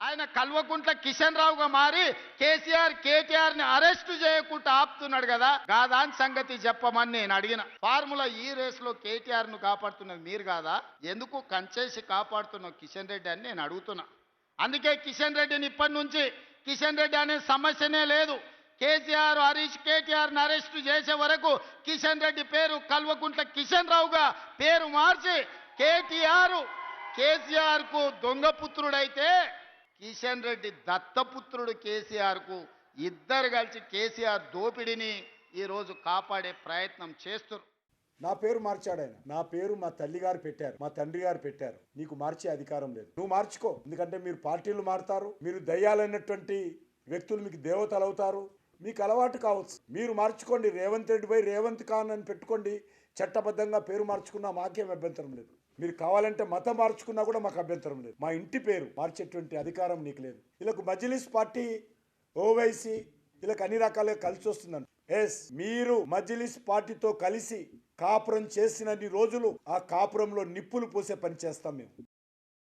ఆయన కల్వకుంట్ల కిషన్ రావుగా మారి కేటీఆర్ ని అరెస్టు చేయకుండా ఆపుతున్నాడు కదా. దాని సంగతి చెప్పమని నేను అడిగిన. ఫార్ములా ఈ రేస్ లో కేటీఆర్ ను కాపాడుతున్నది మీరు కాదా? ఎందుకు కంచేసి కాపాడుతున్న కిషన్ రెడ్డి అని నేను అడుగుతున్నా. అందుకే కిషన్ రెడ్డిని ఇప్పటి నుంచి కిషన్ రెడ్డి అనే సమస్యనే లేదు. కేసీఆర్ హరీష్ కేటీఆర్ అరెస్టు చేసే వరకు కిషన్ రెడ్డి పేరు కల్వకుంట్ల కిషన్ రావుగా పేరు మార్చి కేసీఆర్ కు దొంగపుత్రుడైతే కిషన్ రెడ్డి దత్తపుత్రుడు కేసీఆర్ కు, ఇద్దరు కలిసి కేసీఆర్ దోపిడిని ఈరోజు కాపాడే ప్రయత్నం చేస్తున్నారు. నా పేరు మార్చాడు ఆయన. నా పేరు మా తల్లి గారు పెట్టారు, మా తండ్రి గారు పెట్టారు. నీకు మార్చే అధికారం లేదు. నువ్వు మార్చుకో. ఎందుకంటే మీరు పార్టీలు మారుతారు, మీరు దయ్యాలైనటువంటి వ్యక్తులు మీకు దేవతలు అవుతారు. మీకు అలవాటు కావచ్చు. మీరు మార్చుకోండి. రేవంత్ రెడ్డి పై రేవంత్ ఖాన్ అని పెట్టుకోండి. చట్టబద్ధంగా పేరు మార్చుకున్నా మాకేం అభ్యంతరం లేదు. మీరు కావాలంటే మతం మార్చుకున్నా కూడా మాకు అభ్యంతరం లేదు. మా ఇంటి పేరు మార్చేటువంటి అధికారం నీకు లేదు. వీళ్ళకు మజ్లిస్ పార్టీ, ఓవైసీ, వీళ్ళకి అన్ని రకాలుగా కలిసి వస్తుందండి. మీరు మజ్లిస్ పార్టీతో కలిసి కాపురం చేసినన్ని రోజులు ఆ కాపురంలో నిప్పులు పోసే పని చేస్తాం మేము.